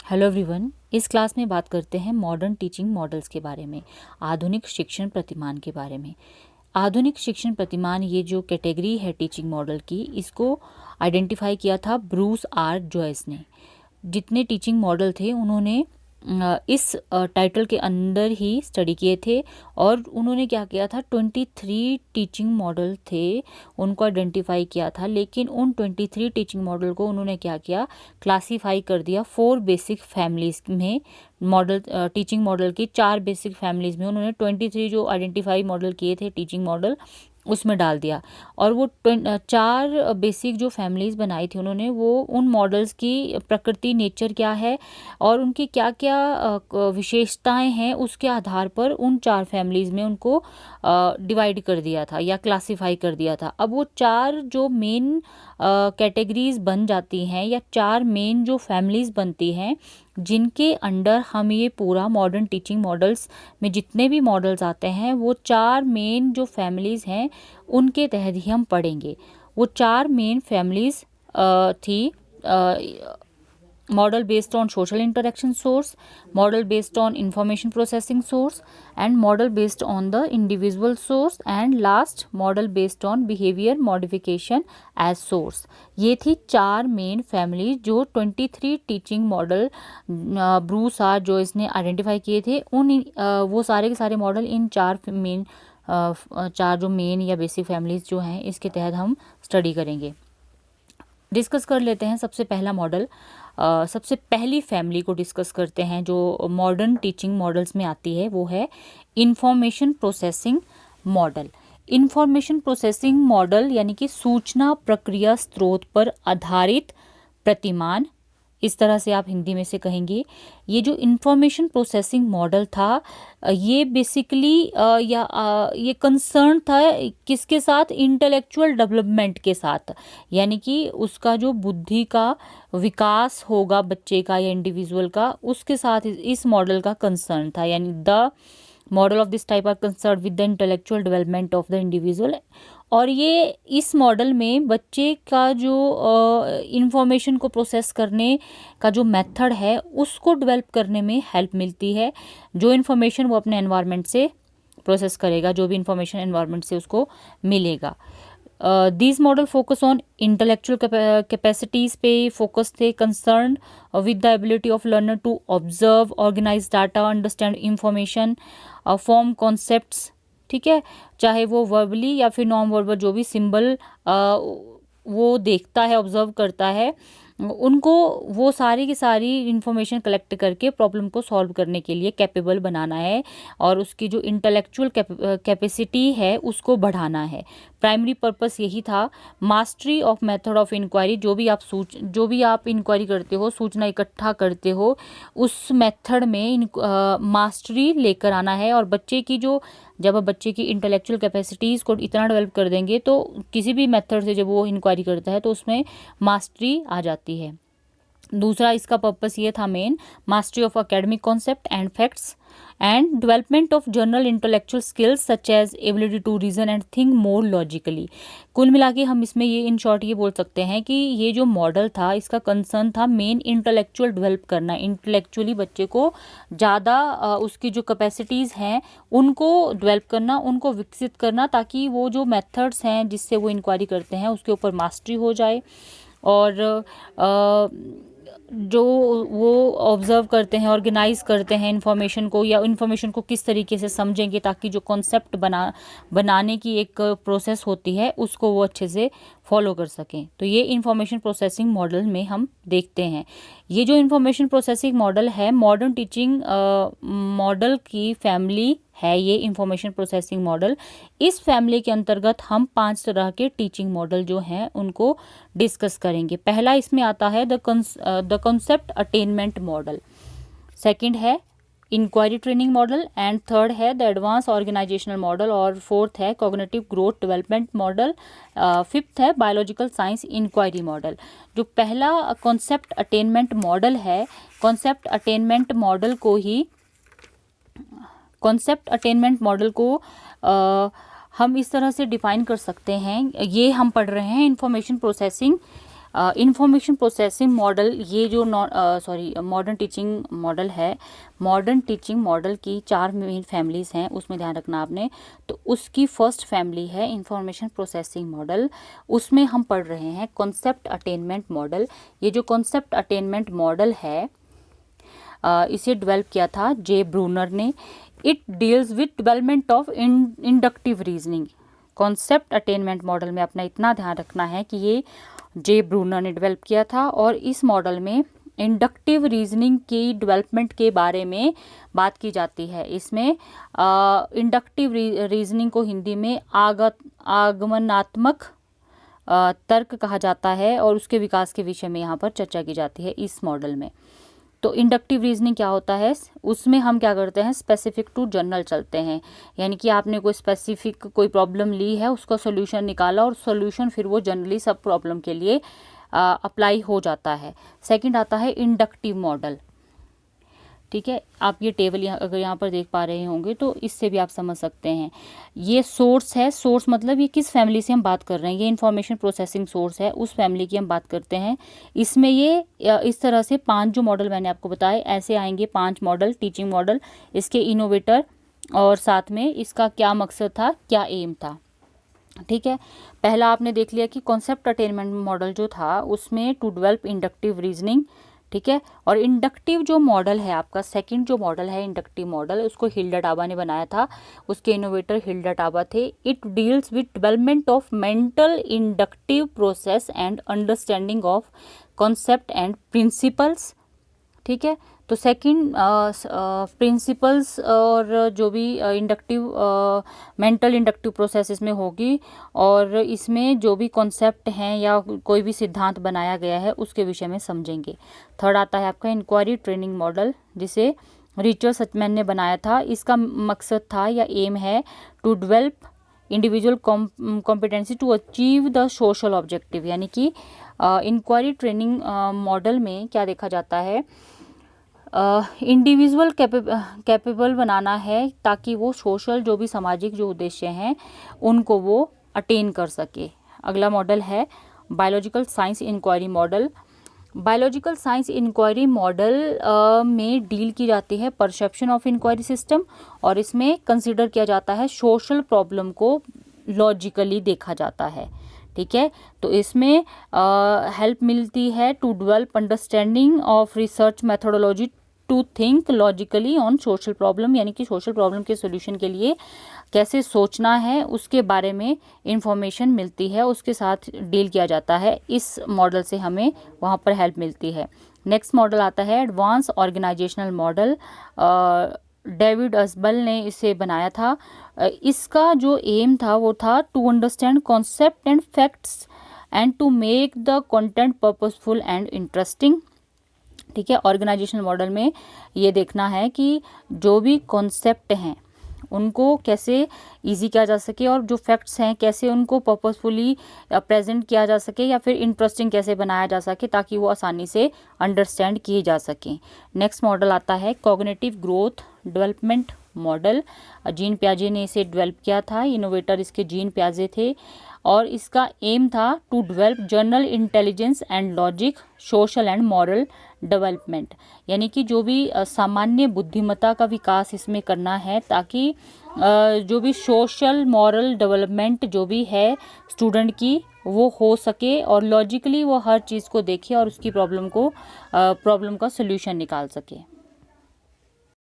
Hello everyone, इस class में बात करते हैं मॉडर्न टीचिंग मॉडल्स के बारे में, आधुनिक शिक्षण प्रतिमान के बारे में। आधुनिक शिक्षण प्रतिमान ये जो कैटेगरी है टीचिंग मॉडल की, इसको आइडेंटिफाई किया था ब्रूस आर जॉयस ने। जितने टीचिंग मॉडल थे उन्होंने इस टाइटल के अंदर ही स्टडी किए थे और उन्होंने क्या किया था, 23 टीचिंग मॉडल थे उनको आइडेंटिफाई किया था। लेकिन उन 23 टीचिंग मॉडल को उन्होंने क्या किया, क्लासीफाई कर दिया 4 बेसिक फैमिलीज में। मॉडल टीचिंग मॉडल की 4 बेसिक फैमिलीज में उन्होंने 23 जो आइडेंटिफाई मॉडल किए थे टीचिंग मॉडल, उसमें डाल दिया। और वो 4 बेसिक जो फैमिलीज़ बनाई थी उन्होंने, वो उन मॉडल्स की प्रकृति, नेचर क्या है और उनकी क्या क्या विशेषताएं हैं, उसके आधार पर उन 4 फैमिलीज़ में उनको डिवाइड कर दिया था या क्लासिफाई कर दिया था। अब वो 4 जो मेन कैटेगरीज बन जाती हैं या 4 मेन जो फैमिलीज़ बनती हैं, जिनके अंडर हम ये पूरा मॉडर्न टीचिंग मॉडल्स में जितने भी मॉडल्स आते हैं, वो 4 मेन जो फैमिलीज़ हैं उनके तहत ही हम पढ़ेंगे। वो 4 मेन फैमिलीज़ थी: model based on social interaction source, model based on information processing source, and model based on the individual source, and last model based on behavior modification as source। ये थी 4 main family जो 23 teaching model Bruce R Joyce ने identify किए थे। वो सारे के सारे मॉडल इन 4 जो मेन या बेसिक फैमिलीज जो हैं इसके तहत हम स्टडी करेंगे। डिस्कस कर लेते हैं सबसे पहला मॉडल। सबसे पहली फैमिली को डिस्कस करते हैं जो मॉडर्न टीचिंग मॉडल्स में आती है, वो है information processing model. Information processing model यानी कि सूचना प्रक्रिया स्रोत पर आधारित प्रतिमान, इस तरह से आप हिंदी में से कहेंगे। ये जो इंफॉर्मेशन प्रोसेसिंग मॉडल था, ये बेसिकली ये कंसर्न था किसके साथ, इंटेलेक्चुअल डेवलपमेंट के साथ, यानी कि उसका जो बुद्धि का विकास होगा बच्चे का या इंडिविजुअल का, उसके साथ इस मॉडल का कंसर्न था। यानी the model of this type are concern with the intellectual development of the individual. और ये इस मॉडल में बच्चे का जो इंफॉर्मेशन को प्रोसेस करने का जो मेथड है उसको डेवलप करने में हेल्प मिलती है। जो इन्फॉर्मेशन वो अपने एनवायरनमेंट से प्रोसेस करेगा, जो भी इंफॉर्मेशन एनवायरनमेंट से उसको मिलेगा। These model focus on intellectual capacities पे फोकस थे, concern with the ability of learner to observe, organise data, understand information, form concepts. ठीक है, चाहे वो वर्बली या फिर नॉन वर्बल जो भी सिंबल वो देखता है, ऑब्जर्व करता है, उनको वो सारी की सारी इंफॉर्मेशन कलेक्ट करके प्रॉब्लम को सॉल्व करने के लिए कैपेबल बनाना है और उसकी जो इंटेलेक्चुअल कैपेसिटी है उसको बढ़ाना है। प्राइमरी पर्पस यही था। Mastery of method of inquiry, जो भी आप इंक्वायरी करते हो, सूचना इकट्ठा करते हो, उस मेथड में मास्टरी लेकर आना है। और जब बच्चे की इंटेलेक्चुअल कैपेसिटीज़ को इतना डेवलप कर देंगे तो किसी भी मेथड से जब वो इंक्वायरी करता है तो उसमें मास्टरी आ जाती है। दूसरा इसका पर्पस ये था main, mastery of academic concept and facts and development of general intellectual skills such as ability to reason and think more logically. कुल मिला के हम इसमें ये इन शॉर्ट ये बोल सकते हैं कि ये जो मॉडल था इसका कंसर्न था मेन इंटेलेक्चुअल डेवलप करना, इंटेलेक्चुअली बच्चे को ज़्यादा उसकी जो कैपेसिटीज़ हैं उनको डेवलप करना, उनको विकसित करना, ताकि वो जो मेथड्स हैं जिससे वो इंक्वायरी करते हैं उसके ऊपर मास्टरी हो जाए। और जो वो ऑब्ज़र्व करते हैं, ऑर्गेनाइज करते हैं इन्फॉर्मेशन को, या इन्फॉर्मेशन को किस तरीके से समझेंगे ताकि जो कॉन्सेप्ट बनाने की एक प्रोसेस होती है उसको वो अच्छे से फॉलो कर सकें। तो ये इंफॉर्मेशन प्रोसेसिंग मॉडल में हम देखते हैं। ये जो इंफॉर्मेशन प्रोसेसिंग मॉडल है, मॉडर्न टीचिंग मॉडल की फैमिली है ये इंफॉर्मेशन प्रोसेसिंग मॉडल। इस फैमिली के अंतर्गत हम 5 तरह के टीचिंग मॉडल जो हैं उनको डिस्कस करेंगे। पहला इसमें आता है the concept attainment model, second है inquiry training model, and third है द एडवांस ऑर्गेनाइजेशनल मॉडल, और फोर्थ है cognitive growth development model, fifth है बायोलॉजिकल साइंस इंक्वायरी मॉडल। जो पहला कॉन्सेप्ट अटेनमेंट मॉडल है, कॉन्सेप्ट अटेनमेंट मॉडल को हम इस तरह से डिफाइन कर सकते हैं। ये हम पढ़ रहे हैं information processing information processing model, ये जो मॉडर्न टीचिंग मॉडल है, मॉडर्न टीचिंग मॉडल की 4 मेन फैमिलीज़ हैं, उसमें ध्यान रखना आपने। तो उसकी फर्स्ट फैमिली है इंफॉर्मेशन प्रोसेसिंग मॉडल। उसमें हम पढ़ रहे हैं कॉन्सेप्ट अटेनमेंट मॉडल। ये जो कॉन्सेप्ट अटेनमेंट मॉडल है इसे डेवलप किया था जे ब्रूनर ने। It deals with development of inductive reasoning. Concept attainment model में अपना इतना ध्यान रखना है कि ये जे ब्रूनर ने डेवलप किया था, और इस मॉडल में इंडक्टिव रीजनिंग की डेवलपमेंट के बारे में बात की जाती है। इसमें इंडक्टिव रीजनिंग को हिंदी में आगमनात्मक तर्क कहा जाता है, और उसके विकास के विषय में यहाँ पर चर्चा की जाती है इस मॉडल में। तो इंडक्टिव रीजनिंग क्या होता है, उसमें हम क्या करते हैं, स्पेसिफिक टू जनरल चलते हैं। यानी कि आपने कोई स्पेसिफिक कोई प्रॉब्लम ली है, उसका सोल्यूशन निकाला, और सोल्यूशन फिर वो जनरली सब प्रॉब्लम के लिए अप्लाई हो जाता है। सेकंड आता है इंडक्टिव मॉडल। ठीक है, आप ये टेबल अगर यहाँ पर देख पा रहे होंगे तो इससे भी आप समझ सकते हैं। ये सोर्स है, सोर्स मतलब ये किस फैमिली से हम बात कर रहे हैं, ये इंफॉर्मेशन प्रोसेसिंग सोर्स है, उस फैमिली की हम बात करते हैं। इसमें ये इस तरह से 5 जो मॉडल मैंने आपको बताए, ऐसे आएंगे 5 मॉडल टीचिंग मॉडल, इसके इनोवेटर और साथ में इसका क्या मकसद था, क्या एम था। ठीक है, पहला आपने देख लिया कि कॉन्सेप्ट अटेनमेंट मॉडल जो था उसमें टू डेवलप इंडक्टिव रीजनिंग। ठीक है, और इंडक्टिव जो मॉडल है आपका, सेकंड जो मॉडल है इंडक्टिव मॉडल, उसको हिल्डा टाबा ने बनाया था, उसके इनोवेटर हिल्डा टाबा थे। It deals with development of mental inductive process and understanding of concept and principles. ठीक है, तो सेकंड प्रिंसिपल्स और जो भी इंडक्टिव मेंटल इंडक्टिव प्रोसेस इसमें होगी, और इसमें जो भी कॉन्सेप्ट हैं या कोई भी सिद्धांत बनाया गया है उसके विषय में समझेंगे। थर्ड आता है आपका इंक्वायरी ट्रेनिंग मॉडल, जिसे रिचर्ड सचमैन ने बनाया था। इसका मकसद था या एम है to develop individual competency to achieve the social objective. यानी कि इंक्वायरी ट्रेनिंग मॉडल में क्या देखा जाता है, इंडिविजुअल कैपेबल बनाना है ताकि वो सोशल जो भी सामाजिक जो उद्देश्य हैं उनको वो अटेन कर सके। अगला मॉडल है biological science inquiry model. Biological science inquiry model में डील की जाती है परसेप्शन ऑफ इंक्वायरी सिस्टम, और इसमें कंसिडर किया जाता है सोशल प्रॉब्लम को लॉजिकली देखा जाता है। ठीक है, तो इसमें हेल्प मिलती है to develop understanding of research methodology to think logically on social problem. यानी कि सोशल प्रॉब्लम के सोल्यूशन के लिए कैसे सोचना है उसके बारे में इंफॉर्मेशन मिलती है, उसके साथ डील किया जाता है। इस मॉडल से हमें वहाँ पर हेल्प मिलती है। नेक्स्ट मॉडल आता है एडवांस ऑर्गेनाइजेशनल मॉडल। डेविड अस्बल ने इसे बनाया था। इसका जो एम था वो था to understand concept and facts and to make the content purposeful and interesting. ठीक है, ऑर्गेनाइजेशनल मॉडल में ये देखना है कि जो भी कॉन्सेप्ट हैं उनको कैसे इजी किया जा सके, और जो फैक्ट्स हैं कैसे उनको पर्पसफुली प्रेजेंट किया जा सके या फिर इंटरेस्टिंग कैसे बनाया जा सके ताकि वो आसानी से अंडरस्टैंड किए जा सकें। नेक्स्ट मॉडल आता है cognitive growth development model. Jean पियाजे ने इसे डेवलप किया था, इनोवेटर इसके जीन पियाजे थे, और इसका एम था to develop general intelligence and logic social and moral development. यानी कि जो भी सामान्य बुद्धिमत्ता का विकास इसमें करना है ताकि जो भी सोशल मॉरल डेवलपमेंट जो भी है स्टूडेंट की वो हो सके, और लॉजिकली वो हर चीज़ को देखे और उसकी प्रॉब्लम का सोल्यूशन निकाल सके।